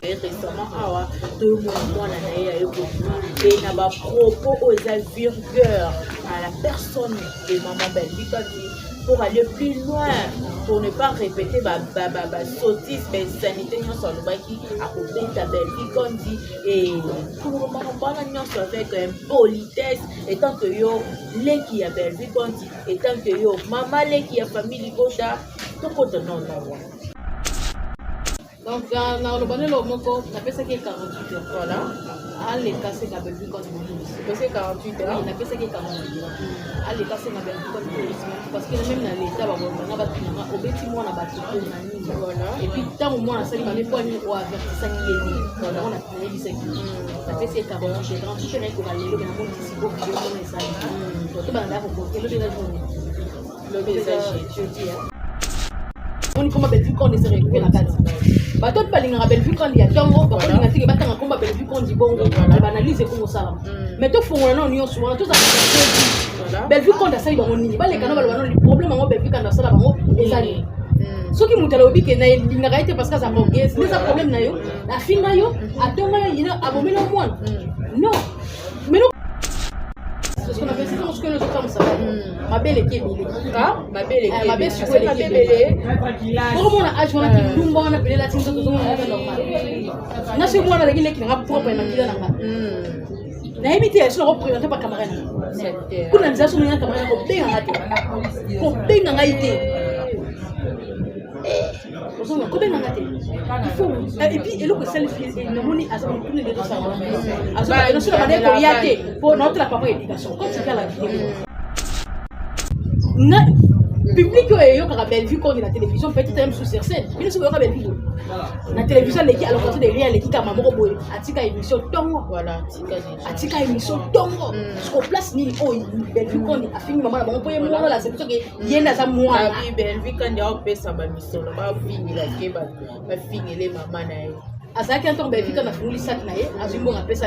Et récemment, deux mois, et il y a propos aux virgeurs à la personne de Maman Belvique pour aller plus loin, pour ne pas répéter sottise, sanité, qui a coupé ta Belvique et pour Maman avec politesse, et tant que yo, les qui a Belvique, et tant que yo, Maman, les qui a famille, tout côté non, donc, dans le bonheur, on appelle ça 48 heures. Voilà. À l'état, c'est la Belgique quand c'est 48 heures. Il appelle ça 48 heures. À l'état, c'est la Belgique quand parce que même dans l'état, on a au petit mois, on a battu. Et puis, tant au moins, ça lui m'avait pas mis au avertissement qui est né. Voilà, on a pris les 5 ça fait c'est 48 heures. Je suis rentré pour aller, mais on a dit, bon, je vais ça. Tout le monde a proposé le journée. Le message, je dis. On dit comment Belgique quand on est récupéré la carte. Bato balinga Belgique quand il y a tango, balinga tiki batanga komba Belgique quand dit bon, banalise comme ça. Mais to fongola non nyonso, souvent tout ça. Belgique quand ça il va nini, ba les canaux ba non le problème en Belgique quand ça bango ezali. Soki mutala obi ke na linga raite parce que ça mogues, c'est ça problème na yo. La finga yo, atonga yo ina abomela mwana. Non. Mais non. Ce qu'on appelle c'est ce que nous comme ça. Ma belle équipe. Ah, ma belle équipe. Ma belle super équipe. Comment on a agi on a dit lumba on a appelé la team ça tout le monde est normal. Na c'est moi la qui n'a propre na kila nanga. Na éviter elle se représenter par camarade. Kuna nza so mwana camarade ko benga ngate. Ko benga ngaite. Et puis, il faut selfie et nous moni à ça on les deux ça. À ça, on a des coyotes pour notre papa éducation. Quand tu fais la vidéo. Na public yo ka belle vue qu'on la télévision peut-être même sous scène. Il se voit belle vue. La télévision les qui à l'occasion de rien les qui ka maman boy atika émission tongo voilà atika émission tongo parce qu'on place ni oh belle vue qu'on a fini maman maman poye moi là c'est parce que yenda za moi oui belle vue quand on peut ça ba mission ba fini la ke ba fini les maman na yo azaki en belle vue quand a fini ça na ye azimbo rappelle ça.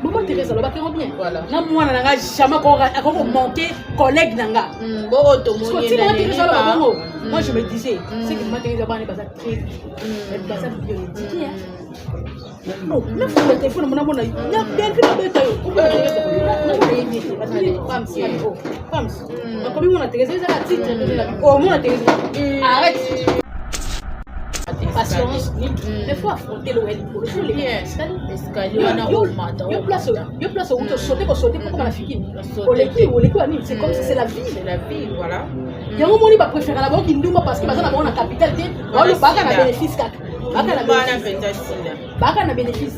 Maman Thérèse alors va bien voilà na moi na nga jamais encore manquer collègue nanga bon to mo ni moi je me disais c'est que maman Thérèse va pas très elle va ça biologique non même sur le téléphone mon amona na bien que na beta yo femme comme mon Thérèse ça la titre oh mon Thérèse arrête patience, il faut affronter le pour le escalier. Il place où tu sauter pour la fille. C'est comme ça, c'est la vie. C'est la vie, voilà. Il y a un moment où il va préférer la banque qui nous parce que parce qu'on a capital, on le bac à bénéfice. Bac à bénéfice.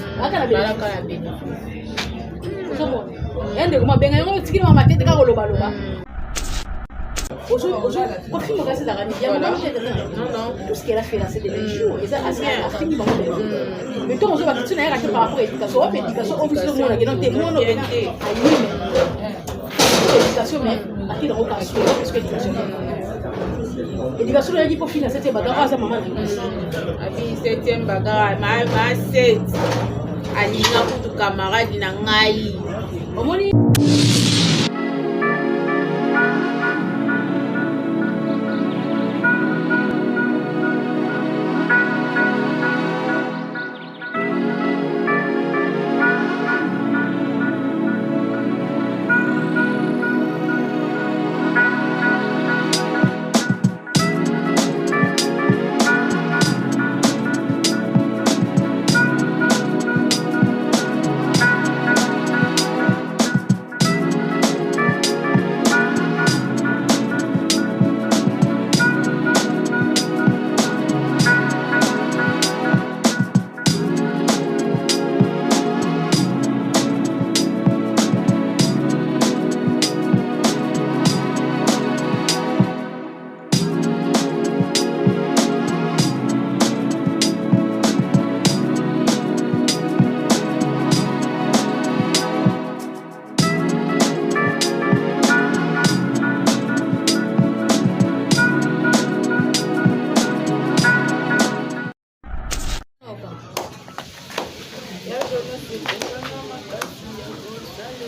Tout ce qu'elle a fait là, c'est des belles jours. Et ça, a fini par mais toi, on se va tout de par rapport à l'éducation. On fait l'éducation, on fait le monde, on fait le monde, l'éducation, mais à qui dans aucun souhait, parce que l'éducation. L'éducation, elle dit pour finir cette bagarre, ça maman. Cette bagarre, ma 7. Alina pour tout camarade, il n'a ngaï. Au moins,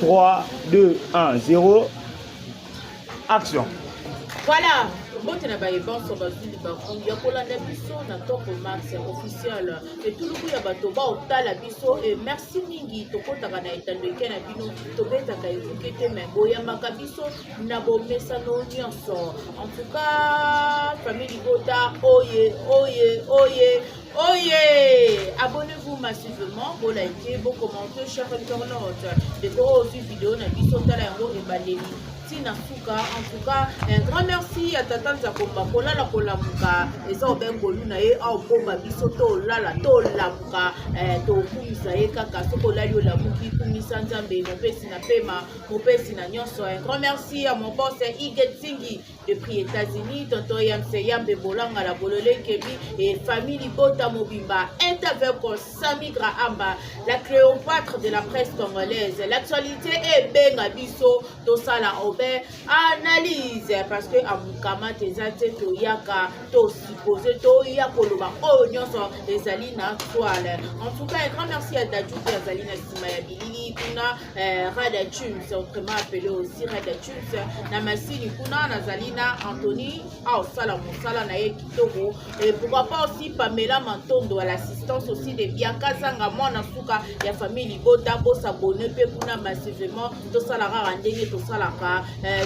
Trois, 2, 1, 0. Action. Voilà, bote na bayebanso bazuli bakungi ya kolanda biso na Top Max officiel etuluku ya bato baotala biso e merci mingi tokotaka na etando eke na bino tobetaka ekuke te me boyambaka biso na bomesano nyonso en tout cas famille Libota Oye, abonnez-vous massivement, vous likez, vous commentez, chers internautes. De quoi aussi vidéo na biso tala yango e baleli. Tina Souka, en tout cas, un grand merci à Tata Zakomba, Kolala Kolamuka, et ça au ben Goluna et au Bomba Bisoto, Lala, Tolamuka, Tokumisa et Kaka, Sokolali, la Muki, Kumisa Nzambe, mon père Sinapema, mon père Sinanyoso. Un grand merci à mon boss Iget Singi depuis États-Unis, Tonto Yamse Yambe Bolanga, la Bolole Kebi et famille Libota Mobimba, Interveko Sami Grahamba, la Cléopâtre de la presse congolaise. L'actualité est Benga Biso, Tosala analyse parce que amukama tezate to yaka to supposé to yakoloba o nyonso ezali na toile. En tout cas, un grand merci à Dadju Azalina Simaya Bilili kuna Rada Tunes, autrement appelé aussi Rada Tunes na Masini kuna Nazalina Anthony Sala Monsala na Kitoko et pourquoi pas aussi Pamela Mantondo à l'assistance aussi de Bianca Zanga Mwana Suka ya famille Libota bo s'abonner pe kuna massivement to sala randenge to sala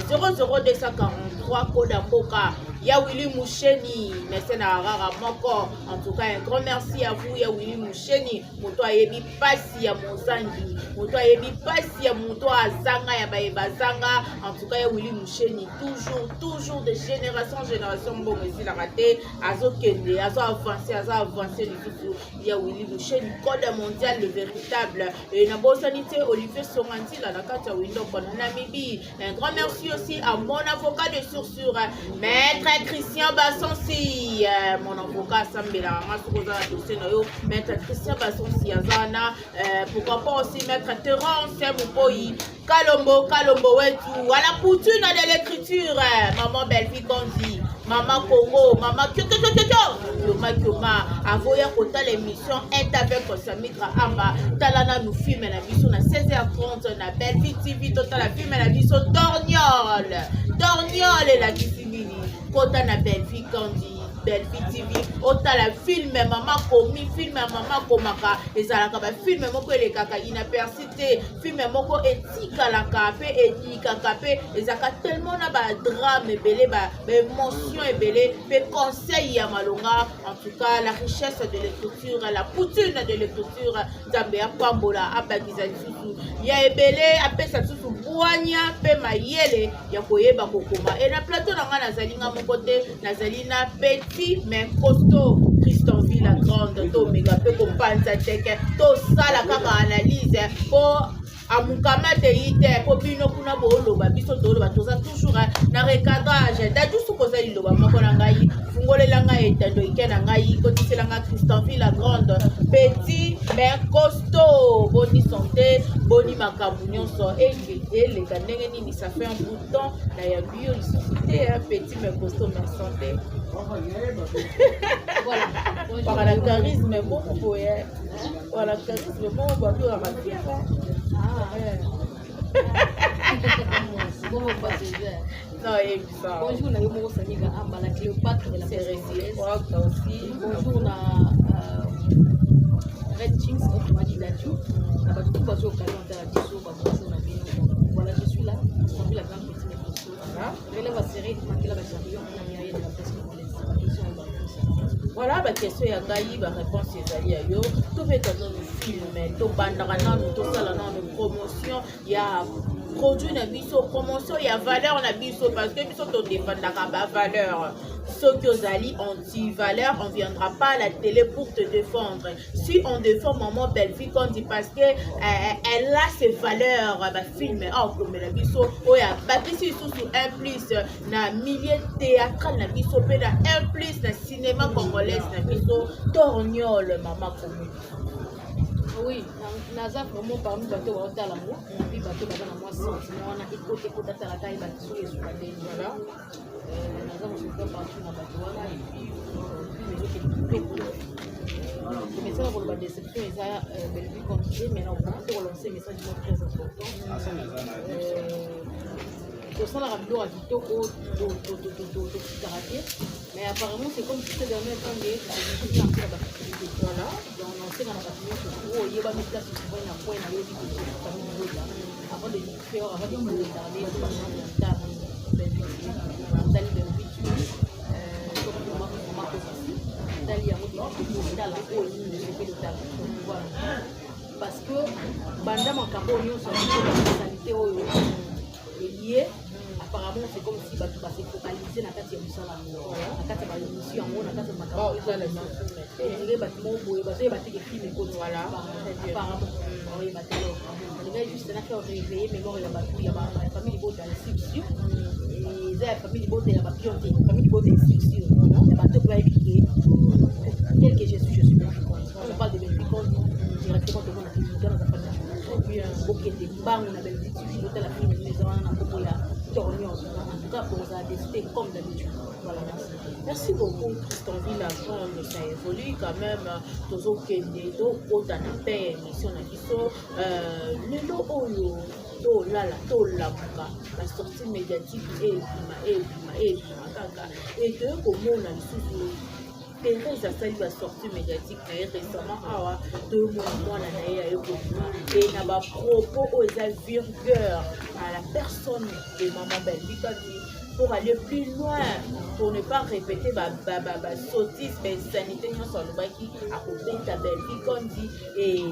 00243 Koda Mboka ya Willy Moucheni merci na rara moko. En tout cas, un grand merci à vous ya Willy Moucheni moto ayebi pasi ya mozangi moto ayebi pasi ya moto azanga ya bazanga. En tout cas, ya Willy Moucheni toujours de génération en génération bon ici la raté azokende avancer du tout ya Willy Moucheni code mondial le véritable et na bosanité Olivier Soranti la kata window pour Namibie. Un grand merci aussi à mon avocat de sursure maître Christian Bassonsi, mon avocat Sambela Masukoza dossier noyo maître Christian Bassonsi Azana, pourquoi pas aussi maître Terence Moupoyi Kalombo wetu à la couture de l'écriture maman Belfi Kondi maman Congo maman Kioma avoya kota l'émission est avec Samitra Amba talana nous filme na biso na 16h30 na Belfi TV total la filme na biso Dorniol la Kisimini kota na Belfi Kondi Belfi TV otala film maman komi film maman komaka ezalaka ba film moko elekaka inapercité film moko etikalaka pe etikaka pe ezaka tellement na ba drame ebele ba émotion ebele pe conseil ya malonga. En tout cas, la richesse de l'écriture, la poutine de l'écriture Nzambe ya pambola abakiza lisusu ya ebele apesa susu bwanya pe mayele ya koyeba kokoma et na plateau na nga nazali nga moko te nazali na petit mais costaud Christonville la grande to mega pe kompanza teke to sala kaka analyse po amukama te ite po bino kuna boloba biso toloba toza toujours na recadrage Dadju sukoza liloba moko na ngai fungolela ngai etando ikena ngai kotisela ngai Christonville la grande petit mais costaud boni santé boni makambu nyonso eleka ndenge nini ça fait un bout de temps na ya bio lisusu un petit mais costaud mais santé voilà par la charisme moko boye voilà charisme moko bato ya mafika non, et ça. Bonjour, na yomo saniga amba la Cléopâtre de la presse aussi. Bonjour na Red Chings autrement dit Dadju. Na ba tout bazo kalon ta diso ba bonjour na bino. Voilà, je suis là. Je suis la grande petite émission. Relève la série Makela ba champion na miaye de la presse congolaise. Voilà, la question ya ngai ba réponse ezali ya yo. To beta no film to bandaka nanu to sala nanu promotion ya produit na biso promotion ya valeur na biso parce que biso to défendaka ba valeur. Ceux qui osali anti-valeur, on ne viendra pas à la télé pour te défendre. Si on défend Maman Belfi, on dit parce que elle a ses valeurs, bah film, comme la biso, oya, bah ici sous un plus na milieu théâtral na biso, pe na un plus na cinéma congolais na biso, Torniol, Maman Komi. Oui, naza vraiment parmi bateau à l'amour, puis bateau dans moi sentiment, on a écouté à la taille bateau et sur la télé, voilà. Naza on se fait partout dans bateau là et puis mais ça pour la déception et ça Belgique continuer mais on peut relancer message très important. tosalaka biloko ya kitoko karaté, mais apparemment c'est comme si ces derniers temps voilà donc nasenga na bato nyonso oyo oyebami place souvent na point nayebi koaa avant de faire avant de retarder tali tali yango tala oyo voilà parce que banda makambo nyonso basalité oyo lié apparemment c'est comme si bato base focaliser na kati ya mosala na kati ya baémission yango na kati ya makambo ndenge bato moko boye bazoyeba teke filme ekoti apparemment oyeba te ndenge juste na faire réveiller mémoire ya bato ya famille libota ya instruction eza ya famille libota ya bapion te famille libota ya instruction ya bato bayebike tel que je suis bien on parle de Belgique directement tout le monde a fait dans la famille ok des bangs na Belgique tu la famille les gens na beaucoup ya tornion en tout cas pour ça décider comme d'habitude voilà merci beaucoup Tristan Villagran ça évolue quand même toujours kende do autant de paix mission na biso lelo oyo to lala to lamuka la sortie médiatique et kaka et que komona lisusu Thérèse a fallu la sortie médiatique récemment deux mois et n'a pas propos aux virgeurs à la personne de Maman Belvique pour aller plus loin, pour ne pas répéter sottise, sanité, nous sommes à côté de la Belgique, on dit, et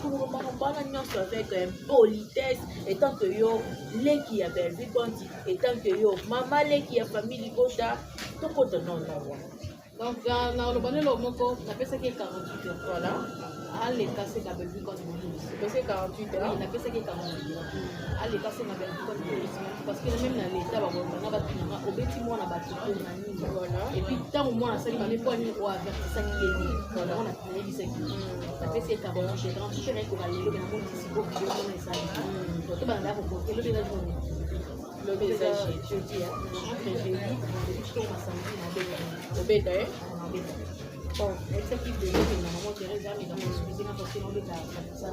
pour le moment, nous avec politesse, et tant que yo, les qui a Belgique, on dit, et tant que yo, maman, les qui a famille, tout côté non. Donc, dans le bonheur, on appelle ça 48 heures. Voilà. À l'état, c'est la Belgique quand c'est 48 heures. Oui, on appelle ça 48 heures. À l'état, c'est la Belgique quand parce que même dans l'état, on a au bâtiment, on a bâti voilà. Et puis, tant au moins, on a sali, on a pas mis au avertissement qui est voilà, on a fait des secs. On appelle ça 48 heures. Je suis rentré pour aller le monde ici, pour que on ait ça. Donc, on a fait le déjà journée. Le message jeudi, entre jeudi, jusqu'au samedi, au bétail. Bon, cette équipe de l'eau, maman Thérèse, mais dans mon suffisant parce que l'on est à ça.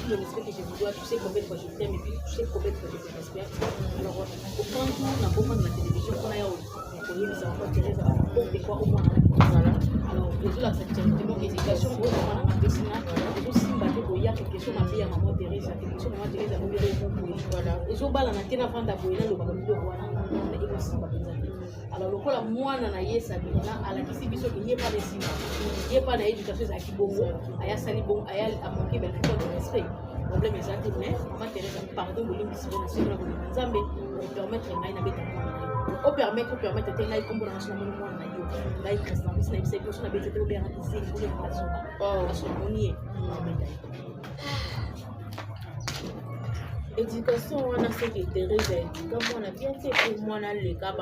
Le respect que je vous dois, tu sais combien de fois je t'aime et puis tu sais combien de fois je te respecte. Alors, au point où on a beaucoup de la télévision, on a eu les enfants Thérèse, de quoi au moins. Voilà. Alors, les autres, c'est directement l'éducation, on a un dessinat, les autres, il y a quelque chose à dire à maman Thérèse, quelque chose à maman Thérèse, à vous dire voilà. Les autres, on a tenu avant d'abouer le bagage de roi, on a aussi alors le la mwana na yesa bina ala kisi biso ki yé pas desina yé pas na éducation za kibongo aya sali bon aya a manqué bel de respect problème exact mais maman Thérèse pardon de l'émission na sima ko nzambe pour permettre ngai na beta o permettre te ngai kombo na sona mo mwana na yo ngai président bis na bisa ko sona beta te bien na zeli ko le paso na sona monier éducation on a fait que Thérèse comme on a bien fait pour moi dans le cas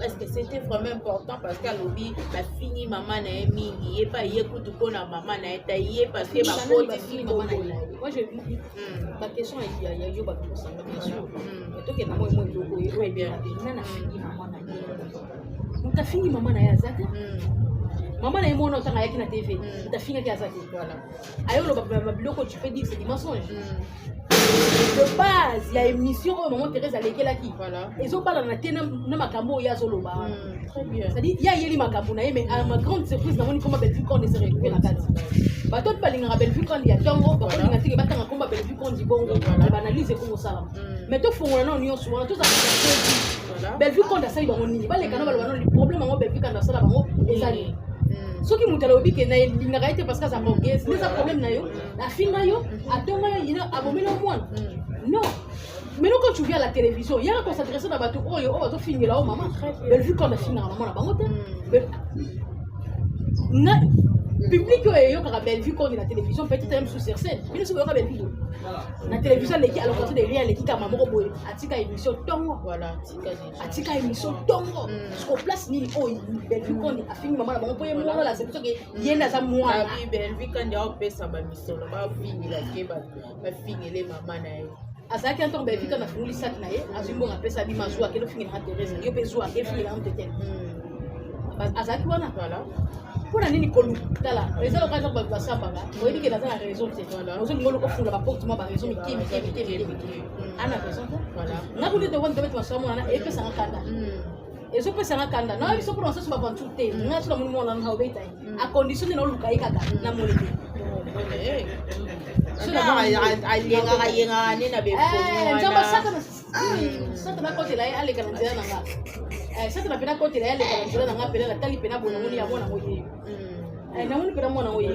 est-ce que c'était vraiment important parce qu'à l'obi la fini maman na mingi pas écoute pour la maman na taillé parce que ma fille moi je ma question il y a yo ba ko sanga bien sûr mais to ke na moi yo bien na fini maman na on ta fini maman na ya zaka maman na mona otanga yaki na TV utafinga kia zaki voilà ayo lo ba biloko tu peux dire c'est des mensonges de base il y a émission où maman Thérèse alekela ki voilà ezo bala na tena na makambo ya zoloba très bien c'est dit il y a yeli makambo na mais à ma grande surprise na moni comment Belgique on se récupérer na kati ba tot balinga Belgique on ya tongo ba kolinga tike batanga komba Belgique on di bongo ba analyse ko sala mais to fongola na union souvent tout ça voilà Belgique on da sai ba moni ba le kana ba le problème ngo Belgique on da sala bango ezali ce qui m'a dit que n'a été parce que ça manquait c'est un problème na yo la fin na yo atonga yo ina abomelo mwana non mais non quand tu viens à la télévision il y a une concentration dans bateau oh yo bateau finir là oh maman belle vue quand on finir maman na bango te na public yo ka belle vue quand la télévision peut-être même sous scène mais sous belle vue na télévision les qui alors quand de rien les qui ka maman boy atika émission tongo voilà atika émission tongo sur place ni oh belle vue quand a fini maman na bango poye moi là c'est pour ça que yenda za moi belle vue quand ya pesa ba mission ba fini la ke ba fini les maman na azaki anto belle vue quand a fini sac na ye azimbo na pesa bi mazua ke no fini na Thérèse yo bezua ke fini na mtete azalaki wana Voilà. mpona nini kolutala eza loka eza bato basambaka oyebi ke naza na raison te ozolinga oluka ofunga baporte mwa baraison mike ana raison te nga kundi te wani tobeti masolo monana epesanga kanda ezopesanga kanda na biso mpona mosusu baventure te nga sola moni mwana na obeta ye a condition te na oluka ye kaka na moleke ayengaka ne na nzamba saka nakotela ye aleka na nzela na nga saka na pena kotela ye aleka na nzela na nga pena natali pena bona moni ya mwana ngo ye namoni pena mwana ngo ye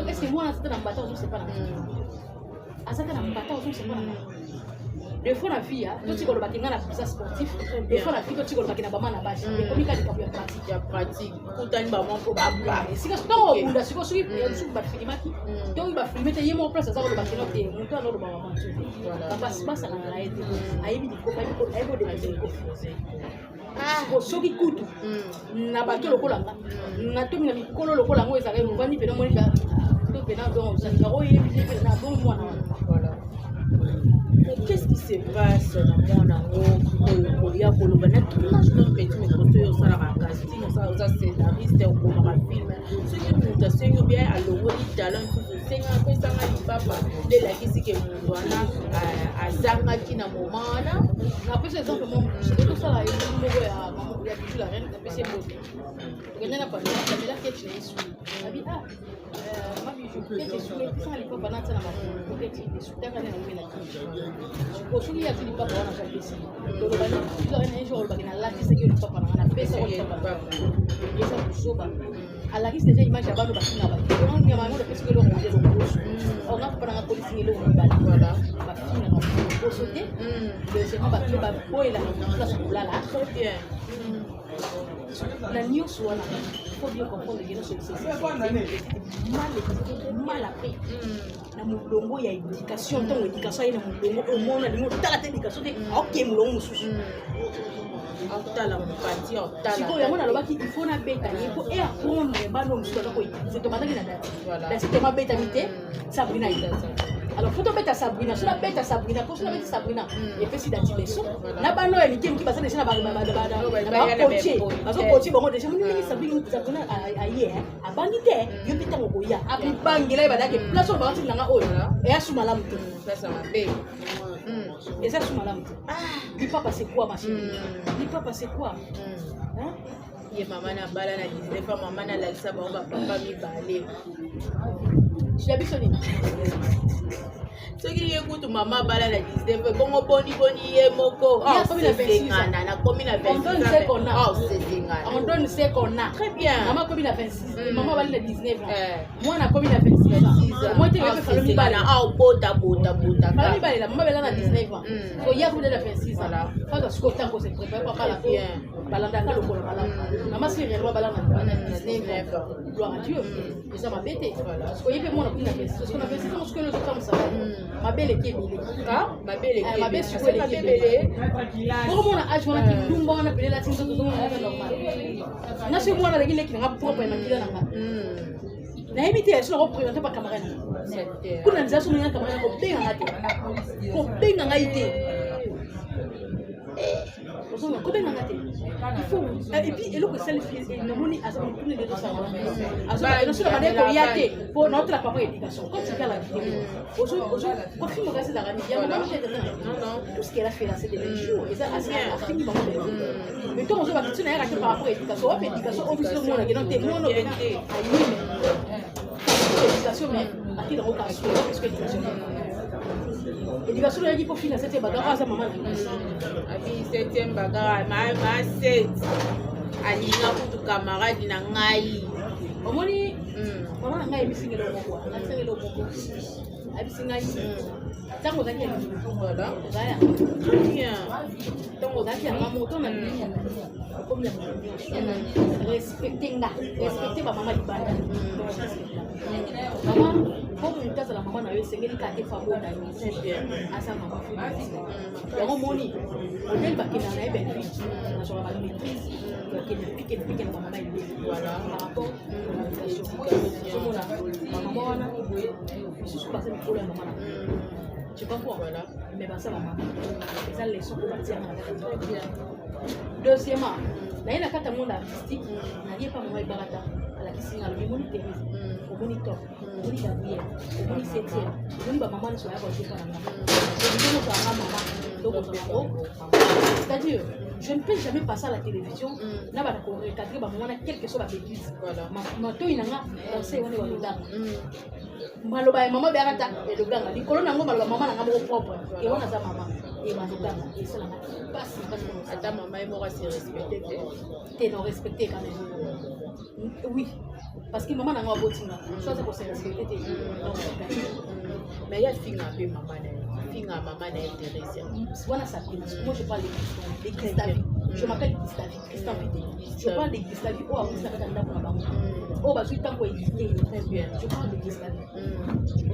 eske mwana azata na mbata ozosepa na azaka na mbata ozosepa na des fois na vie toti kolobaki nga na bisa sportif des fois na vie toti kolobaki na bama na basi ekomi ka likapo ya pratique kutani bamwa mpo baba sika ntango okunda siko soki soki bafilimaki toki bafilime te ye moko place aza kolobaki no te moto azoloba mama te bapasi basangana na ye te ayebi likopo ayebi odepesa likopo soki kutu na bato lokola nga na tomi na mikolo lokola ngo ezalaki mobandi pena monika to pena donc ozalika oyebi te pena bongo mwana wana. Qu'est-ce qui se passe dans mon amour? Il y a un tournage d'un petit micro, ça la casting, ça scénariste, on commence à filmer. Ce qui nous a fait bien à l'eau, il talent, c'est un peu ça, il papa, de la qui que nous à Zanga qui n'a moment là. Après c'est exemple mon, c'est tout ça là, il y a maman, il y a tout la reine, après c'est beau. Il y en a pas, mais là qu'est-ce que c'est? Ah oui ah. Ma vie je peux te soulever ça les papa na tsana ma peut-être des soutien quand on met la je pense qu'il y a tout les papa on a fait ici donc il y a un jour bagina la qui c'est que le papa na pesa au papa et ça pour soba à la liste des images à bano bakina ba on y a maman parce que le on est on a pas na police ni le on va voilà ba fina ba pour sauter le c'est pas ba boy la place pour là très bien la news wana faut bien comprendre que c'est mal appris na mulongo ya éducation tant éducation ina mulongo au monde na mulongo tala éducation te ok mulongo mususu tala mpati tala siko yango na lobaki il faut na beta il faut et apprendre bano mususu na ko c'est to bandaki na date la c'est ma beta mité Sabrina ida alors faut to beta Sabrina sur la beta Sabrina pour sur la beta Sabrina et puis si dati leso na bano ya likem ki basana na ba coacher baso coacher bango déjà moni Sabrina aye abangi te yo beta ngoko ya akubangela ibadake place ba wati nanga oyo et asuma la mtu sasa mabe et ça suma la mtu il pas passer quoi ma chérie il pas passer quoi hein ye mama na bala na 19 fois mama na lakisa ba papa mi balé je l'habite sonné soki ye kutu mama bala na 19 bongo boni ye moko na komi na 26 on donne ce qu'on a très bien maman komi na 26 maman bala na 19 ans moi na komi na 26 ans moi te yepe falo mi bala bota falo mi bala maman bala na 19 ans so ya komi na 26 ans pas ce que tango se prépare papa la fille balanda ka lokola bala maman si réellement bala na 19 ans gloire à Dieu et ça m'a bêté parce que yepe moi na komi na 26 parce qu'on a 26 ans ce que nous autres ça ma belle qui est belle ah ma belle sur les belle pour moi âge on a qui lumba on a belle la tinzo tout normal na c'est moi la qui n'est pas propre na kila nanga na éviter sur représenter pas camarade pour la disation na camarade ko benga ngaite il faut et puis et le que celle no moni as on tourner de ça as on sur la manière qu'on y a été pour notre la papa éducation quand tu fais la vidéo aujourd'hui quand film reste dans la média non tout ce qu'elle a fait là c'est des jours et ça a fini par mais toi on se va tout na raté par rapport à éducation on peut se monde qui dans tes monde éducation mais à qui dans aucun parce que éducation là il faut finir cette bagarre ça maman abi 7e bagarre ma 7 alinga kutu camarade na ngai omoni maman ngai bisingelo moko ngasengelo moko abisingai tango zaki ya voilà zaya bien tango zaki ya moto na biya comme ya respecter ba mama libanda maman faut que tu la maman na yo sengeli ka te famo na yo c'est bien asa maman yango moni modèle bakina na ebe na so ba maîtrise pique na maman ile voilà par rapport à l'éducation maman wana je suis passé pour la maman tu comprends? Voilà. Mais ça va maman. Ça leçon pour bâtir très bien. Deuxièmement, na yena kata monde artistique, na lié pas maman barata. La kisina le moni Thérèse, au moni top, au moni Gabriel, au moni Septième, au moni maman soit là pour dire pas maman. C'est-à-dire, je ne peux jamais passer à la télévision. N'a pas d'accord. Quatre maman a quelle que soit la bêtise. Voilà. Ma toi il a dansé on est au dedans. Maloba maman barata et le ganga. Di kolona ngo maloba maman na ngo propre. Et on a sa maman. Et ma ganga. Et ça la passe parce que ta maman est morale c'est respecté. T'es non respecté quand même. Oui. Parce que maman n'a pas beau tinga. Ça c'est pour se respecter. Mais il y a fille un peu maman. Fille à maman est intéressée. Voilà ça. Moi je parle de Christavi. Je m'appelle Christavi. Je parle de Christavi. Oh, vous savez dans la maman. Oh, bah je suis tant pour exister. Très bien. Je parle de Christavi.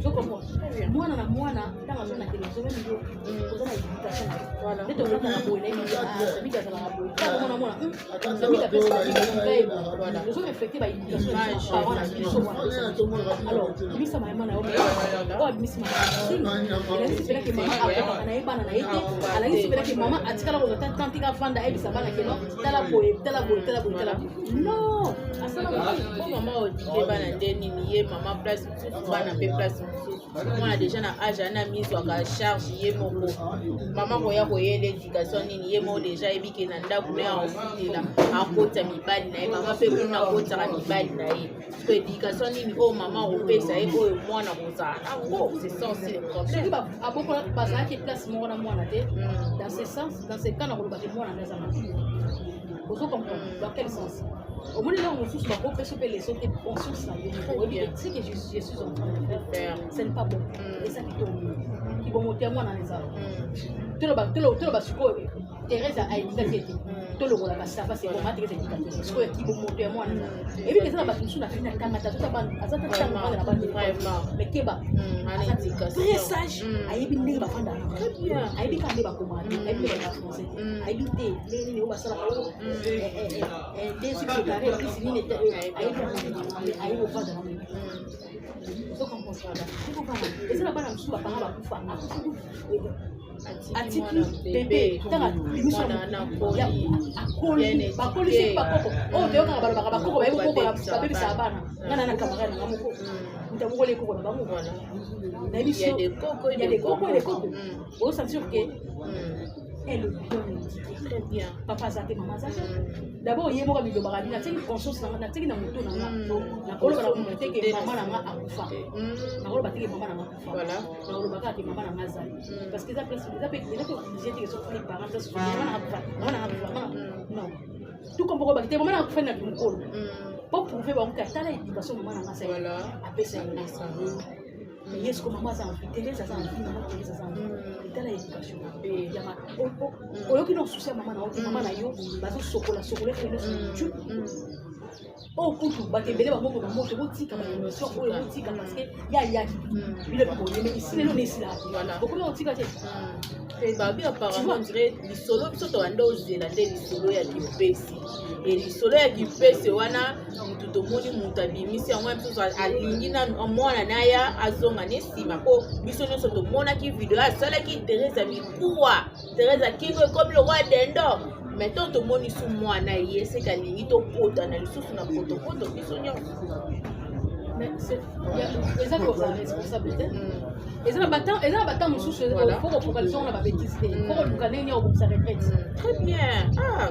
Je comprends. Moi na dans la télévision même vous avez éducation. Voilà. Ne te regarde pas la boule. Ça vit dans la boule. Ça vit dans voilà. Je suis affecté par l'éducation. Parents la vie. Alors, lui ça m'a maman na oh, miss maman. Elle a dit que maman a na eba na été. Elle a dit que maman a tika la ko ta tantika fanda e bisa bana keno. Tala boye. Non. Asala ko maman o dike bana ndeni ni ye maman place bana pe place. Moi a déjà na âge na mise à charge ye moko. Maman ko ya ko ye l'éducation ni ye mo déjà e bike na ndaku na en fitela. A kota mibali na ye maman pe kuna kota na mibali na ye. Parce que l'éducation ni oh maman o pe ça e ko moi na koza. Ah bon, c'est ça aussi le problème. A beaucoup parce que place moi na moi na té. Dans ce sens, dans ce cas na ko ba moi na za maman. Vous comprenez dans quel sens? Au moins là on touche pas pour faire les autres conscience là. C'est que je suis en train de faire. Ce n'est pas bon. Et ça qui tombe. Qui vont monter moi dans les arbres. Tout le bas sur quoi? Thérèse a éduqué. Tout le monde a passé c'est comment Thérèse a éduqué. Ce qui vont monter moi. Et puis que ça va pas tout la fin de kamata tout ça bande. Ça tout ça dans la bande. Mais keba. Très sage. Aïe bi ne ba fanda. Très bien. Aïe bi kambe ba commander. Aïe bi ba français. Aïe bi té. Les ni o ba sala ko. Des sur le carré plus ni n'était aïe au fond de la main. So comme ça là. Et ça la bande sous ba parents ba kufa. Atiki bébé tanga biso na akoli bakoli c'est pas koko oh te yoka balo bakaba koko ba yeko koko la bébé ça bana ngana na camarade na moko ntaboko le koko na bango voilà na biso il y a des cocos on sentir que elle le donne très bien papa ça maman ça d'abord il y a moi bido baradi na tiki conscience na tiki na moto na kolo na communauté que maman na akufa na kolo batiki maman na akufa voilà na kolo bakati maman na ngazali parce que ça peut obligé que ce soit les parents ça se maman non tout comme pourquoi bakiti maman na akufa na kolo pour prouver bon que ta l'éducation maman na ngazali voilà après ça mais est-ce que maman ça en fait Thérèse ça en fait maman Thérèse ça en fait dans l'éducation et yama oyo qui non souci maman na yo bazo sokola fait le oh kutu batembele ba moko moto botika ba émission oyo botika parce que ya bile ko yeme ici le nesi là beaucoup on tika te et babi apparemment on dirait li solo biso to ando ozela nde li solo ya kipesi et li solo ya kipesi wana mutu to moni mutu abimisi yango biso alingi na mwana na ya azonga nesima ko biso nyonso to mona ki video asala ki Thérèse mikuwa Thérèse kingo comme le roi d'Endo. Maintenant, tout le monde est sous moi, c'est qu'à l'île, tout le monde est sous la photo, mais c'est ça qu'on a responsabilité. Et ça, nous sous il faut qu'on focalise sur la bêtise. Il faut qu'on gagne au bout de sa retraite. Très bien. Ah,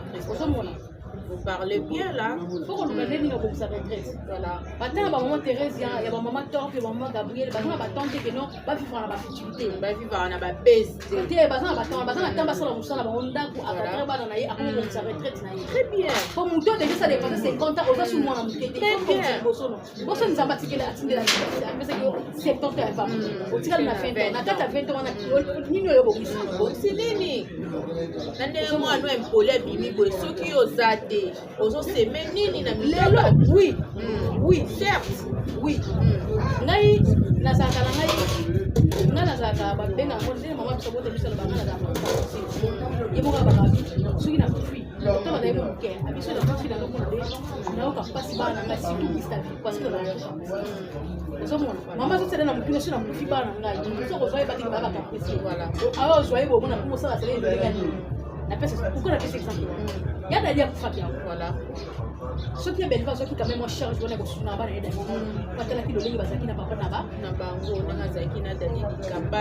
vous parlez bien là. Il faut qu'on gagne au bout de sa retraite. Voilà. Maintenant, maman Thérèse, il y a maman Torp, il y a maman Gabriel, il y a tante que non, va vivre dans la futilité. Va vivre dans la baisse. Il y a bazan la honda pour après ba na après de sa retraite na. Très bien. Pour mon temps déjà ça dépasse 50 ans, on sur moi na mukete. Très bien. Bosso nous a bâti que la atinde la après c'est 70 ans va. Au tika na fin na tata 20 ans na nini yo bokiso. C'est nini. Nande moi no empolé bimi bo soki yo zate. Ozo se menini na milelo. Oui. Oui, certes. Oui. Ngai na zakala ngai na zaka ba benga mo maman biso bote biso la bana na zaka. Yemo ba ba soki na kufi Pourtant, on a eu mon cœur. Abisso, la marche dans le monde, on a pas si bas dans la cité qui s'est parce que la maman, c'est dans la mouture, sur la mouture, pas dans la mouture. On voit pas qu'il va apprécier. Voilà. Alors, je voyais, on a commencé à se lever. Pourquoi on a fait cet exemple? Il y a d'ailleurs pour faire. Voilà. Ce qui est belle, ce qui est quand même moins cher, je vois que je suis là-bas. Quand elle a dit le lait, il va pas là-bas.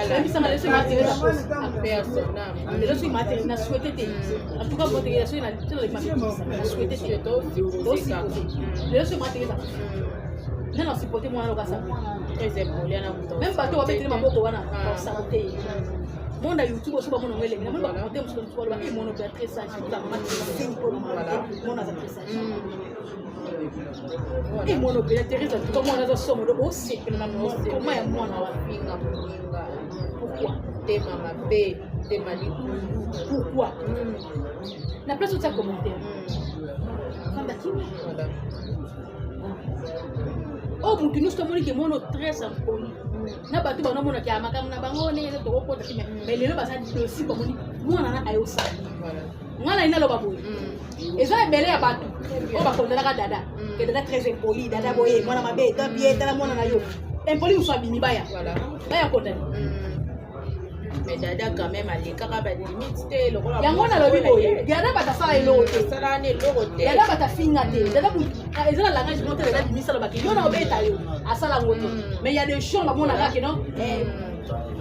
Même si ça m'a laissé m'attirer la chose à personne. Mais là, je suis m'attirer, n'a souhaité. En tout cas, votre relation, il a souhaité. Aussi. Mais là, je suis m'attirer la chose. Non, non, c'est pour moi, on va ça. Même pas toi, avec les mamans, on va s'arrêter. Mon YouTube aussi, mon ongle, mais mon monter sur le toit, et mon ongle très sage, tout à fait simple, voilà, mon a très sage. Et mon ongle intéressant, comme on a des sommes de aussi, comment est mon pourquoi t'es maman B, t'es mali, pourquoi la place où tu as commenté. Voilà. Oh, mon nous sommes qui mon très simple. Na batu bana mona kia makam na bangone to ko ta mais lelo basa di aussi comme ni mona na ayo sa voilà ngala ina lo baboy eza bele ya batu o ba ko ndala dada ke dada très impoli dada boye mona mabe ta bien ta mona na yo impoli ou sabini baya voilà baya ko tani mais dada quand même ali kaka ba limite te lo ko la yango na lo boye dada bata sala elo te sala ne lo te dada bata finga te dada bu eza la langage monte dada limite sala ba ki yo na obeta yo asala ngoto mais il y a des choses à mon avis non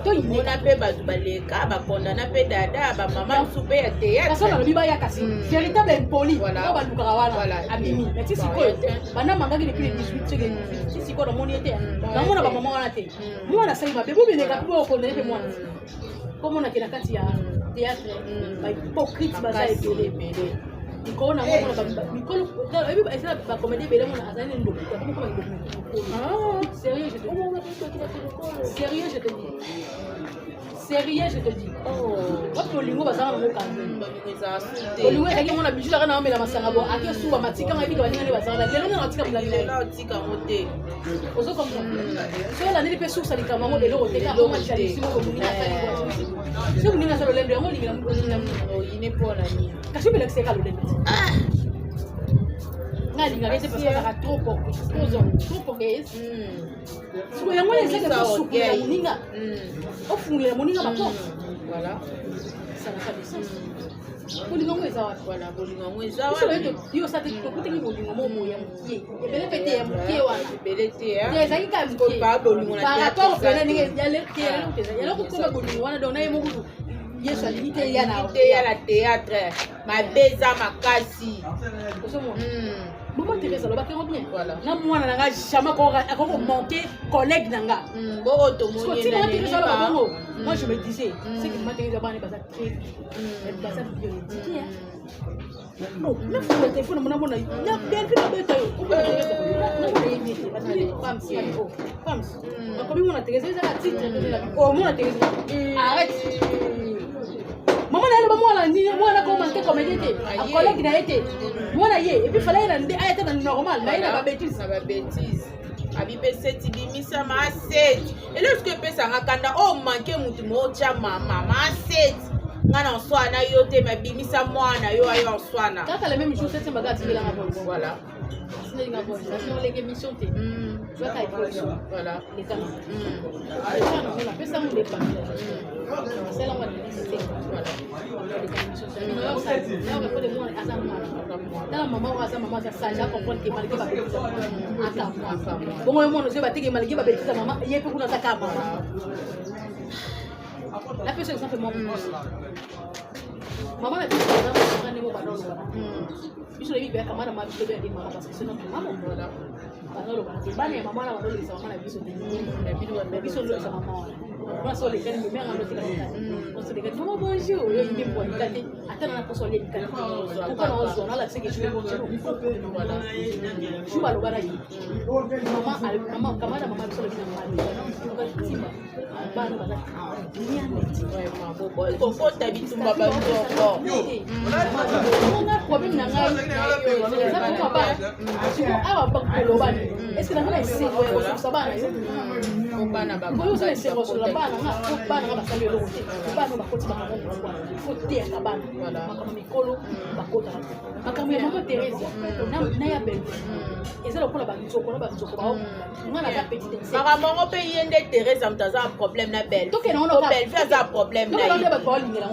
to il n'a pas bazu baleka ba condamna pe dada ba maman soupe ya théâtre parce que na biba ya kasi véritable impoli voilà ba luka wana abimi mais si siko bana mangaki depuis les 18 secondes si siko na moni était na mona ba maman wana te mona sali ba bebo bine ka po condamner pe mwana comme on a kila kati ya théâtre ba hypocrite baza ebele Iko na mwana ba mikolo ebi esa ba comédie bele mwana azali ndo kwa kama kama ndo sérieux je te dis sérieux je te dis sérieux je te dis oh wapo lingo bazana mo kanze olingo eki mwana bijula kana omela masanga bo aki suba matika ngai bika baninga ne bazana lelo na tika bila lelo tika mote ozo comprendre so la nili pe source ali kama mo lelo oteka o machali simo ko munina fali so munina so lelo ngo linga mo ine pona ni kasi bela kseka lo lelo ngali ngali c'est parce que ça trop portugais so yango les seka ko sukuya muninga o fungira muninga bako voilà ça n'a pas de sens bolingo ngo eza wapi voilà bolingo ngo eza wapi yo sa te kokutengi bolingo mo moya mukie ebele pete ya mukie wana ebele te ya ezaki ka mukie pa bolingo na par rapport pele ni ya le te ya lo ko bolingo wana dona yemo kutu yesu alimite ya na la théâtre ma beza makasi osomo Maman Thérèse alors bakero bien voilà na mwana nanga jamais ko manquer collègue nanga bo otomoni na Thérèse alors bongo moi je me disais c'est que Maman Thérèse bana basa très elle basa bien oh même sur le téléphone mona mona na bien que beta yo ko ba Thérèse na femme comme Maman Thérèse ça la titre oh Maman Thérèse arrête maman na yelo mwana ni mwana ko manquer comédie te a collègue na été mwana ye et puis fallait na ndé ayete na normal na ina ba bêtise abi pe seti bimisa ma seti et lorsque pe sanga kanda o manquer mutu mo cha mama ma seti ngana nswana yo te ma bimisa mwana yo ayo nswana kaka la même chose c'est magati bila ngabo voilà c'est nga bon ça c'est les émissions te tu vois ta émission voilà les canaux on a fait ça on les pas c'est la mode c'est voilà na maman wa sa maman sa sanja comprendre que malgré ba petite ata moi bon moi nous ba teke malgré ba petite maman il peut kuna ta maman la personne simplement maman la petite maman ne mo ba non biso lebi ba kamara ma biso be ndi maman parce que c'est notre maman voilà alors bana ya maman la wadolo sa maman la biso ndi biso lo sa maman moi sur les gars mais mère en l'autre on se dit maman bonjour yo yimbi pour ikate atana na poso le ikate pourquoi on se on a la c'est que je vais continuer voilà je vais le baraki maman kamara maman biso le bina timba bana bana ni aneti vraiment bobo ko fota bitumba ba ndoko on a problème na ngai ça pourquoi pas tu vois aba bakolo bani est-ce que na ngai c'est ça bana yo bana ba ko ça c'est sur la bana basali eloko te bana bakoti makambo pourquoi faut taire bana makambo mikolo bakota makambo ya mama Thérèse na ya belle eza lokola banzoko na banzoko bao ngana ka petite makambo ngo pe yende Thérèse amtaza problème na belle donc na ono belle vie za problème na ye ba ko lingela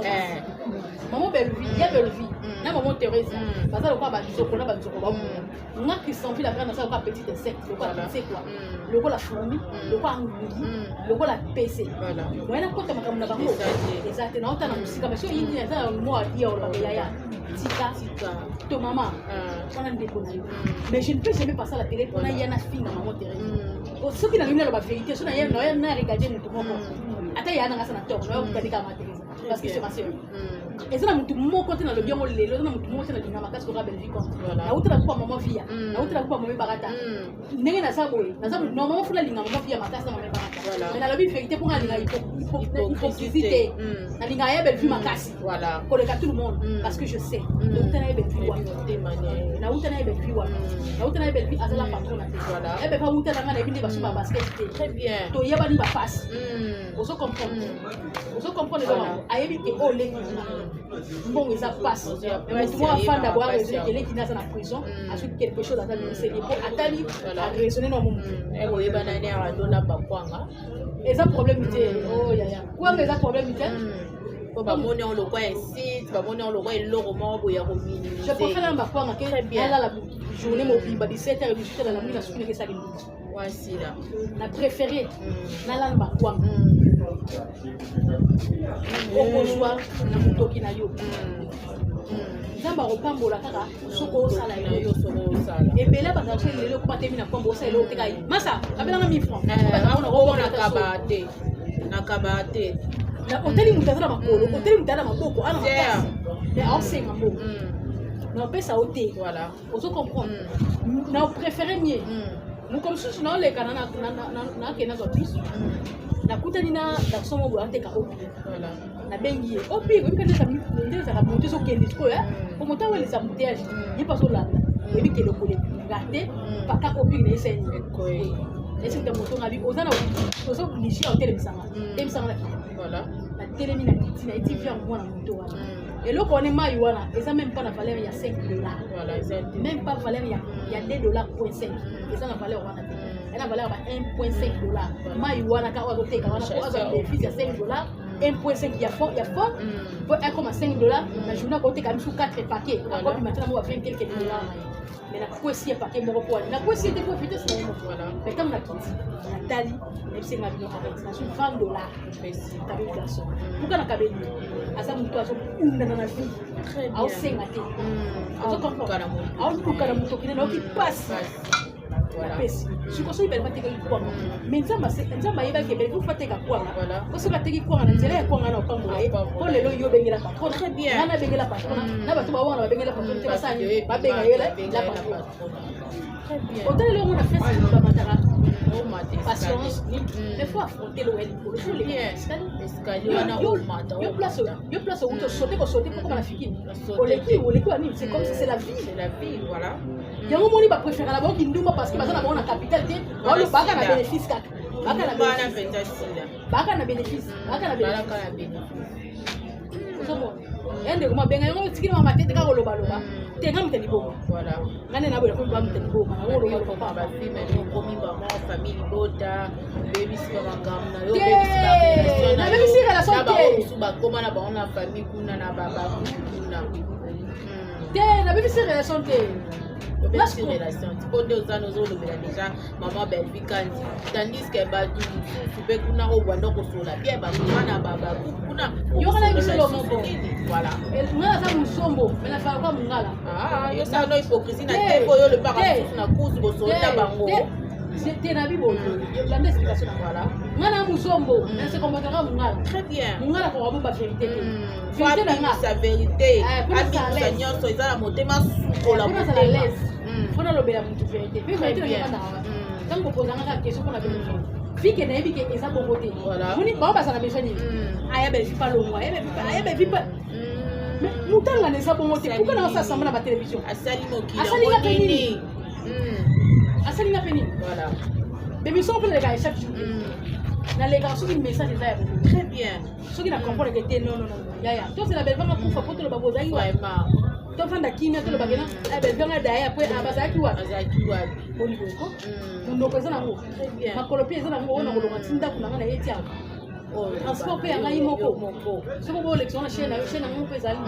maman belle vie ya belle vie na maman Thérèse baza lokola banzoko na banzoko bao nga Christian Ville akana sa lokola petite insecte lokola c'est quoi lokola fourmi lokola ngulu lokola PC voilà kota makambo na bango exactement na otana musika parce que yindi eza mo adia ola yaya tika to maman on a ndeko na yo mais je ne peux jamais passer à la télé pour na yana fille na maman Thérèse ce qui na ngina la vérité so na yana na regarder mutu moko ata yana ngasa na toko na ko dika ma Thérèse parce que c'est ma sœur et ça na mutu moko te na le bien lelo na mutu moko te na dinga makasi ko rabel vie compte na utra ko maman via na utra ko maman barata ndenge na saboy na saboy no maman fula linga maman via makasi na maman barata mais na la vérité pour nga linga hypocrisie na linga ya belle vie makasi voilà pour le cas tout le monde parce que je sais donc na belle vie wa na utra na belle vie wa na utra na belle vie azala patron voilà et ben pas utra na na bindi ba super basket très bien to yeba ni ba passe oso comprendre ayebi ke o le bon ils a passe mais moi afin d'avoir raisonné que les qui dans la prison a fait quelque chose dans le ministère pour atali a raisonner non mon ego yeba na ne adona bakwanga eza problèmeité oh ya ya quoi eza problèmeité ko ba moni on le quoi incite ba moni on le quoi eloko mo boya ko minimiser je préfère bakwanga que elle la journée mobile 17h 18h dans la nuit na soukine que ça limite voici là na préféré na la bakwanga okozwa na motoki na yo nzambe akopambola kaka soki osala yo ebele bazala so elele okoma temi na pambo osala eloko teka ye masa abelanga 1000 francs nakaba te oteli moto aza na makolo oteli moto aza na maboko ana makasi me aosenga mbo na opesa o te ozo comprendre na opréféré mie mokomi susu naoleka nakende nazwa bus nakutani na garçon moko ateka opi nabengi ye opi oyebikandezaka moto ezokende sikoyo po moto awelesa mouteage ye mpe azolanda oyebikende okolega te paka opi na eseni esikita moto ngabi oza na ozoblige ya otelemisanga telemisanga na kiti natelemi na kiti na eti via mwana moto wana eloko wana mai wana eza même pas na valeur ya 5 $, même pas valeur ya 2.5 $, eza na valeur wana te eza na valeur ya 1.5 $. mai wana ka azoteka wana po aza bénéfice ya 5 $, 1.5 ya fond po 1.5 $, na journée akoteka misu 4 paquets akobi maintenant mo ba 20 quelques $. Mais na kwesi paquet moko po na kwesi te profiter ça mais comme na kiti na tali même si na bino avec na $20 tabi garçon pourquoi na kabeli asa mutu aso unda na vie très bien au senga te aso comprendre au tukana mutu kina ki passe voilà pesi siko so ibele bateka kwa mais nzamba yeba ke bele kufa teka kwa ko so bateki kwa na nzela ya kwa na pambola ko lelo yo bengela patron très bien na bengela patron na batu ba wana bengela patron te basani ba benga yela la patron très bien otele lo mona festi ba matara patience il faut affronter le web pour le bien escalier wana o mata yo place où tu sauter pour comme la fille au leki ani c'est comme si c'est la vie voilà yango moni ba préférer la banque ndumba parce que bazana ba na capital te ba lo baka na bénéfice kaka baka na bénéfice somo ende kuma benga yango tikini mama tete ka loba tenga muteli bongo voilà ngane na bola ko ba muteli bongo na ngolo ngolo papa ba fi mais ko mi ba mo famille bota baby si ba ngamna yo baby si relation te ba koma na ba on a famille kuna na baba kuna te na baby si relation te Parce que relation, tu peux dire ça nous autres déjà maman belle vie kandi tandis que ba du tu peux kuna o bando ko sola bien ba kuna baba kuna yo kana bisolo moko voilà ngala sa musombo mena fa kwa mungala yo sa no hypocrisie na tempo yo le parasite na kuzu bo sola bango c'était na bibo la explication voilà ngana musombo mais c'est comment ça mungala très bien mungala ko ba vérité vérité na sa vérité abi nyonso ezala motema sukola motema fona lobela mutu vérité puis vérité na kanda tant ko posa ngaka question pour la vérité fike na yebike eza bongo te moni ba ba sana besoin ni aya be pas longo aya be vipa mais mutanga na eza bongo te pourquoi na sa samba na ba télévision asali mokili asali nga peni voilà l'émission pour les gars chaque jour na les garçons qui message ça Très bien. ceux qui na comprendre que t'es non ya toi c'est la belle femme pour photo le babo zai Vraiment. toi fan da kimia to le bagena la belle femme da ya après abasa ki wa Azaki wapi. boni ko ndo ko sana ngo Très bien. makolo pia sana ngo ona ko longa tinda kuna na yeti ako transport pe yanga moko soko bo lection na chaîne ngo pe zali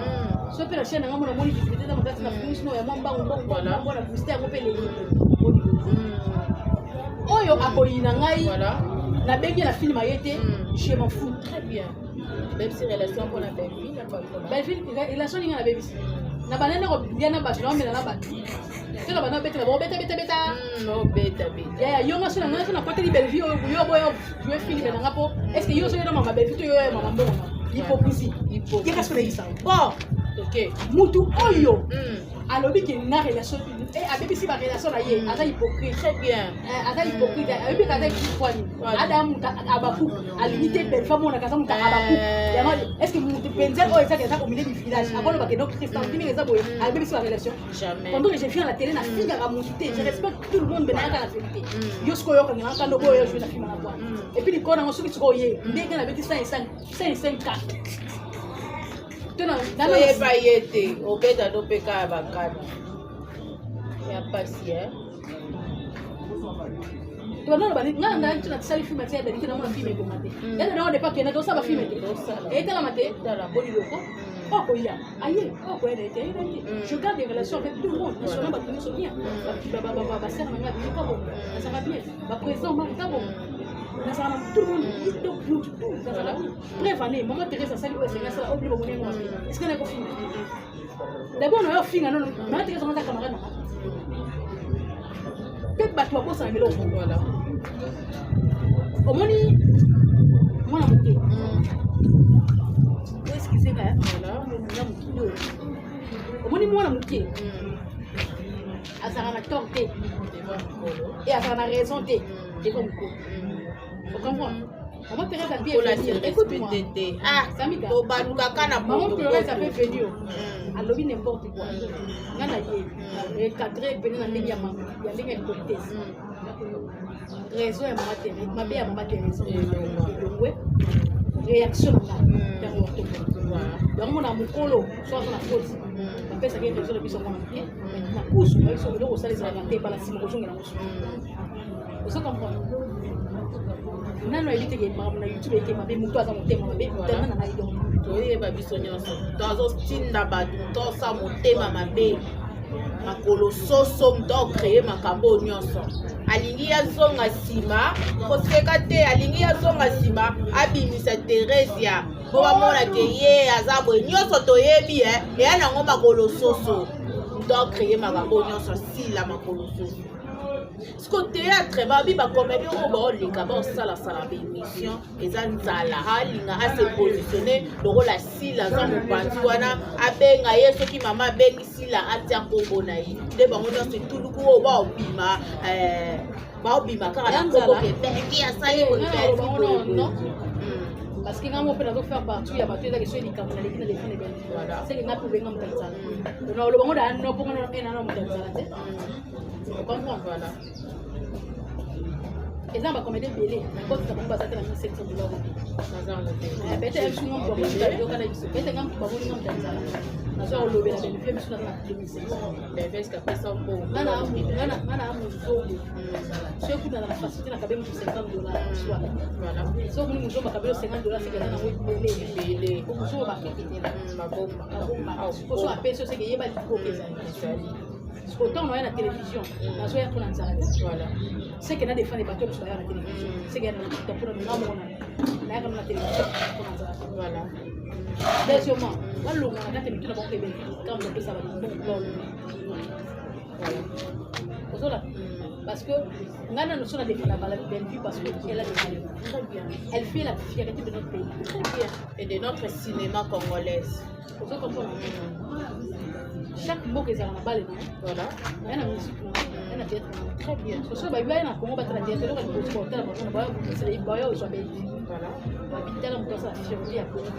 so pe la chaîne ngo na moni visibilité na matati na finish no ya mwamba ngo na booster ngo pe le oyo akoyina ngai na bengi na film ayete je m'en fous. Très bien. Même si relation pour la belle fille, belle fille relation ninga na baby na banana ko bien na ba na mena na ba tu na bana beta na bo beta no beta ya yo ngaso na ngaso na pate li belle fille yo boyo jouer film na ngapo est-ce que yo so na mama belle fille yo mama mbongo hypocrisie qu'est-ce que c'est ça bon ok mutu oyo alobi ke na relation abebi si ba relation na ye ata hypocrite très bien ata hypocrite abebi ka ata kwani ada muta abaku alimite belle femme on a kasa muta abaku ya est-ce que mutu penzel o eza kesa au milieu du village abolo ba ke donc Christian kimi kesa boye abebi si ba relation jamais pendant que je viens à la télé na finga ka mutu te je respecte tout le monde benaka la vérité yo sko yo ka ngaka ndo boyo je na fima na kwa et puis likona ngo suki tsko ye ndenge na beti 5 4 oyeba ye te obeta topeka ya bakana ya pasi tobandana bani ngana ndaki na tsali film tia daliki na mona film ekomate yana na odepa kena to saba film te etala mate dala boni loko oko ya aye oko ya ete je garde des relations avec tout le monde ils sont là ba tenir bien ba sœur na nga bien bon ça va bien ba président ma ka bon na ça tout le monde il te bloque tout ça là bref année maman Teresa sali o senga ça oublie ba monengo est-ce que na ko film d'abord na yo finga non maman Teresa na camarade na peut-être bato bakosana biloko voilà omoni mwana moke excusez-moi mwana moke omoni mwana moke azalaka na tort te et azalaka na raison te devant mokolo okomprendre maman Teresa bien écoute-moi tobalukaka na maman Teresa peut venir alobi n'importe quoi nga na ye recadré pene na ndenge ya ndenge ya politesse raison ya mama Teresa mabe ya mama Teresa elongwe réaction na nga ntango watombo yango mona mokolo so aza na foti bapesaka ye raison na biso mwana moke na kusu babiso biloko osalezalaka te bala nsima kozongela mosu ozo comprendre nano ayebi teke makambo na youtube eke mabe moto aza motema mabe tellement na ngai donc toyeba biso nyonso tozotinda bato tosa motema mabe makolo soso moto aocreye makambo nyonso alingi azonga nsima koseka te alingi azonga nsima abimisa Teresia po bamonake ye aza boye nyonso toyebi eya nango makolo soso moto aocreye makambo nyonso sila makolo soso siko théâtre babi bacomédie oyo baoleka baosalasala baémission eza nzala alinga ase positionne lokola sila aza mopanzi wana abenga ye soki mama abengi sila atia nkombo na ye nde bango nyonso etuluku oyo baobima kaka na nkombo kebengi asali boye parce que nga mo pe nazo faire partout ya bato ezaki so elikambo na leki na define bene seke nga pobenga motanzala na oloba ngo da no pongo na ena na motanzala te comprendre voilà eza bacomédie ebele nakotisa bango baza te na 1700 biloko pete esunga moto bamoyoka na biso pete nga moto bamoninga motanzala nazo olobela benefie biso naza na 2700 ngana amozobo so ekutana na facilité na kabe moto $50 soit so okuni mozobo bakabelo $50 seke eza nango ebele omozobo bakeketela poso apesi oseke yeba likoka ezali autant on a la télévision, on a joué pour l'anzala. Voilà. C'est qu'il y a des fans de bateaux qui sont à la télévision. C'est qu'il y a des gens qui sont à la télévision pour l'anzala. Voilà. Deuxièmement, moi, le monde a été mis dans le monde quand on peut savoir le bon. Voilà. Parce que Nana nous sommes défini la belle vue parce qu'elle a des valeurs. Très bien. Elle fait la fierté de notre pays. Très bien. Et de notre cinéma congolais. Vous comprenez? Chaque mot que ça a balé, voilà. Il y a une musique, il y a un théâtre. Très bien. Parce que il y a un comment battre la théâtre, il y a un transporteur, il y a un bailleur, il y a un voilà. Il y a un ça, je veux dire, pour la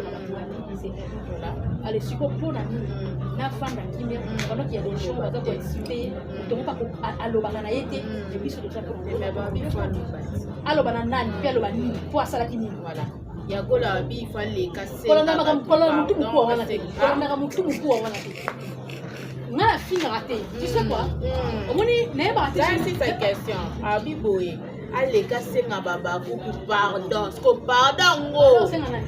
voilà. Allez, si on prend la nuit, na fanda kimia pendant qu'il y a des gens baza ko insulter donc pas alobana na yete et biso de ça pour alobana nani puis alobana nini pour asala kinini voilà yakola bi fallait casser kolona mutu mukuu wana te kolona mutu mukuu wana te ngala finga raté tu sais quoi omoni na ba ça c'est ta question abi boye allez casser nga baba ku pardon sko pardon ngo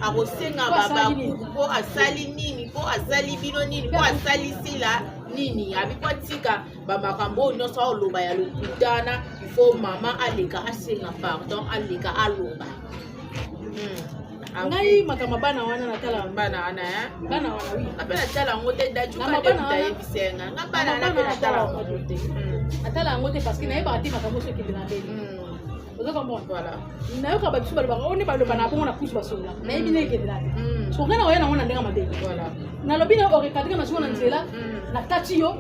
akosenga baba ku po asali nini po asali bino nini po asali sila nini abi kwa tika baba kambo nyonso oloba ya lokutana il faut maman aleka asenga pardon aleka aloba ngai makama bana wana natala bana wana bana wana oui apena tala ngote daju ka de taye bisenga nga bana na pena tala ngote atala ngote parce que na yeba ati makamo so kende na beli ozo comprendre voilà na yoka ba bisu ba ba on ba lo bana bongo na pusu basola na yebi ne kende na so ngana oya na ngona ndenga mabe voilà na lobi na orekadika na sona nzela na tati yo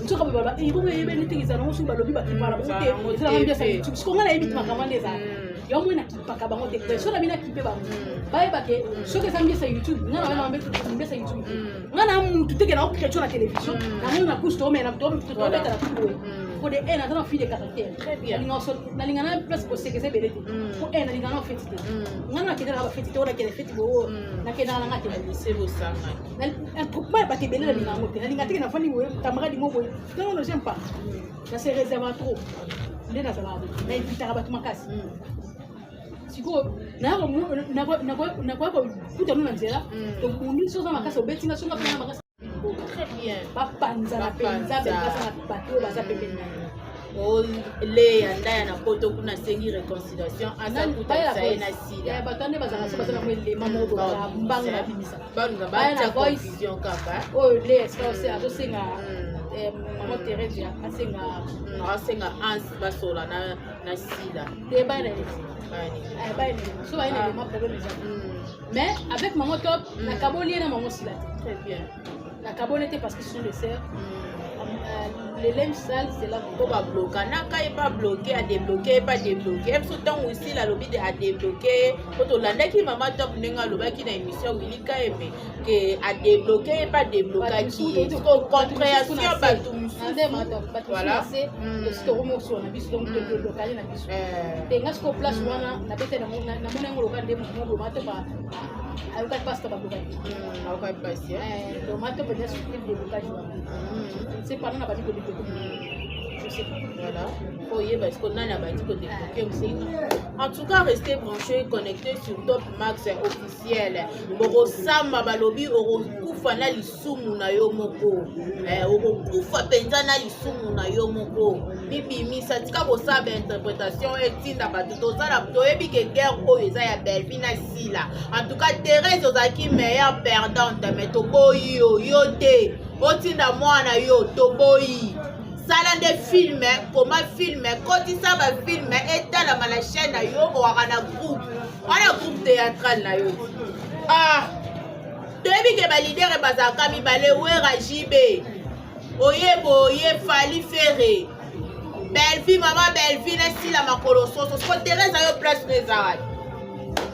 nzoka ba ba ibo yebe ni tingiza na musu ba lobi ba kipara ngote zela ngambia sa YouTube so ngana yebi makamo ndeza yo mwana kipaka bango te so na bina kipe bango baye bake so ke sambi sa YouTube ngana wana mbe sa YouTube ngana mutu teke na okrecho na télévision na ngana na kusto mais na to to beta na kuwe ko de ena tana fille de caractère très bien na lingana place ko seke se belete ko ena lingana fete ngana ke na ba fete to na ke fete bo na ke na ngate na c'est beau ça un truc pas ba te belele lingana ngote na lingate na fani bo camarade mo boy non non j'aime pas ça se réserve trop ndena ça va na ipitaka batu makasi siko na kwa kuta nuna nzela donc undi soza makasi obetinga songa pena makasi très bien bapanza na penza bekasa na bato baza pembeni o le andaya na poto kuna sengi réconciliation asa kuta sai na sida batande bazanga so bazana mwele mama obo mbanga na bimisa banga ba ta confusion kaba o le ça c'est azo senga maman Thérèse asenga ans basola na sida te ba na so ba ina ma problème ça mais avec maman top na kaboli na maman sila très bien na kaboli était parce que ce sont les sœurs les linges sales c'est là pour pas bloquer na kai pas bloquer à débloquer pas débloquer même temps aussi la lobby à débloquer pour landa ki maman top nenga lobaki na émission Willy Kaeme que à débloquer pas débloquer qui compréhension ba tout voilà c'est ce que on sur na biso donc de local na biso te ngasko place wana na bete na mona ngolo ka ndemo mo mato ba ayuka pasta ba bloquer ayuka pasta donc mato peut être de blocage c'est pas na ba di ko je sais pas voilà oye parce qu'on a la bâti côté aussi en tout cas restez branchés connectés sur Top Max officiel boko samba balobi oro kufa na lisumu na yo moko oro kufa penza na lisumu na yo moko bibi misa tika ko saba interprétation etinda batu to sala to ebi ke guerre oyo eza ya Belvina Sila en tout cas Thérèse ozaki meilleure perdante mais to boyi yo te otinda mwana yo to boyi sala de film comment film koti ça va film etala ma la chaîne na yo wana na groupe théâtral na yo debi ke ba leader bazaka mibale wera jibe oyebo oye fali ferré Belvi maman Belvi na sila makolo soso ko Thérèse yo place rezawad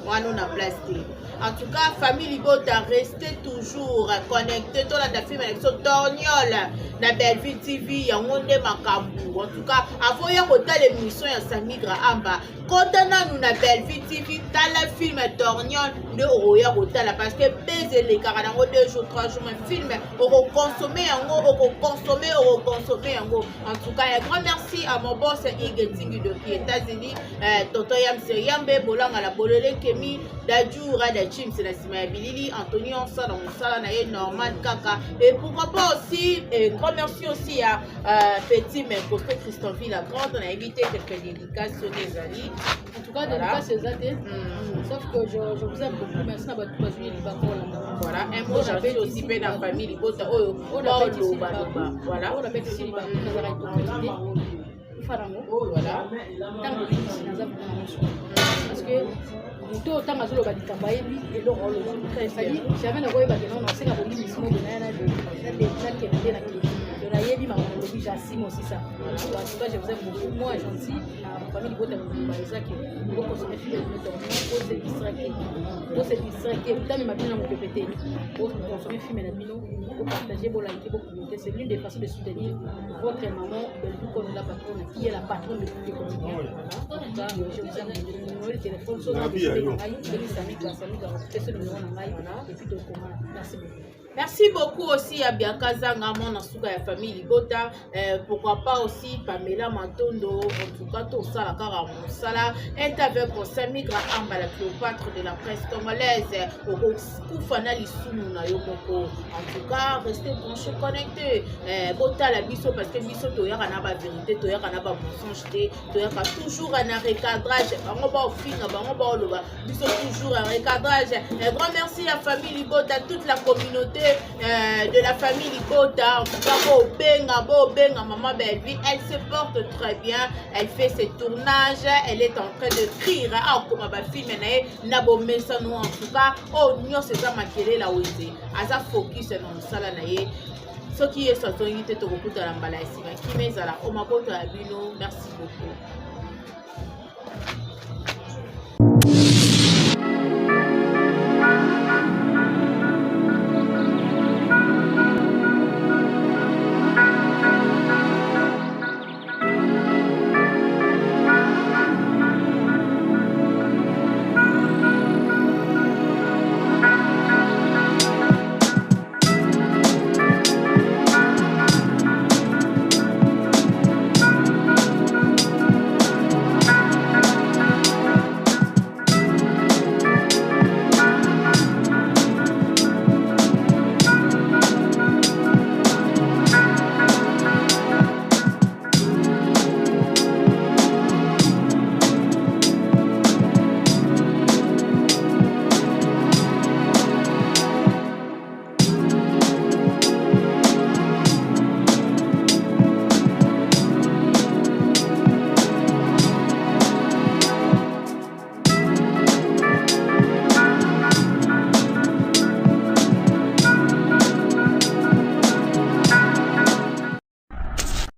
wana na place te. En tout cas, famille Libota, restez toujours connectés. Dans la film avec ce Torniol, la Belleville TV, il y a un Makambu. En tout cas, avant l'émission, il y a Samigra Amba. Quand on a Belleville TV, dans la film Torniol, de Oroya Rotala, parce que baiser les caranans 2 jours, 3 jours, un film, on consommer en gros, consommer en gros. En tout cas, un grand merci à mon boss Igeting depuis les États-Unis, Toto Yam Seriambe, Bolang à la Bolele Kemi, Dajura, Jim, c'est la Sima Bilili, Anthony Onsa, dans le salon, Norman Kaka. Et pourquoi pas aussi, et grand merci aussi à Petit, mais Costa Christophe, la grande, on a évité quelques dédicaces sur les amis. En tout cas, dédicaces sur les amis. Sauf que je vous aime beaucoup. Merci à votre passion. Voilà, un mot j'avais aussi bien dans la famille. Voilà. On a fait ici, voilà. Parce que tout autant azolo ba dikamba yebi eloko olo fali jamais na koyeba que non c'est ka boli mismo de nana de na Nayebi ma lobby j'assume aussi ça. En tout cas, je vous aime beaucoup. Moi, gentil, la famille Libota Moubaïsa qui est beaucoup consommer film de pour se distraquer. Pour se distraquer. Vous avez ma bien dans mon PPT. Pour consommer film et bino, pour partager, pour liker, pour commenter. C'est l'une des façons de soutenir votre maman, la patronne, qui est la patronne de toutes les communes. En tout cas, je vous aime. Le numéro de téléphone, sur le numéro et puis de comment. Merci beaucoup. Merci beaucoup aussi à Bianca Zanga, mon asuka ya famille Libota. Pourquoi pas aussi Pamela Matondo, en tout cas tout ça, la cara Monsala, est avec Sami Graham, la Cléopâtre de la presse congolaise, au Koufana Lissounou na Yomoko. En tout cas, restez branchés, connectés. Bota la biso parce que biso toya kana ba vérité, toya kana ba mensonge, toya ka toujours un recadrage. Bango ba ofina, bango ba oloba, biso toujours un recadrage. Un grand merci à famille Libota, toute la communauté de la famille Libota. En tout cas, Benga, maman Belvi, elle se porte très bien, elle fait ses tournages, elle est en train de crier. Ah, comme ma fille, Nabo Messano, en tout cas, oh, Nyo, c'est ça, ma kélé la ouïe. Asa focus dans le salanaye. Ce qui est sa tonalité, tu recoutes à l'emballage. Qui met à la Omakoto à Bino, merci beaucoup.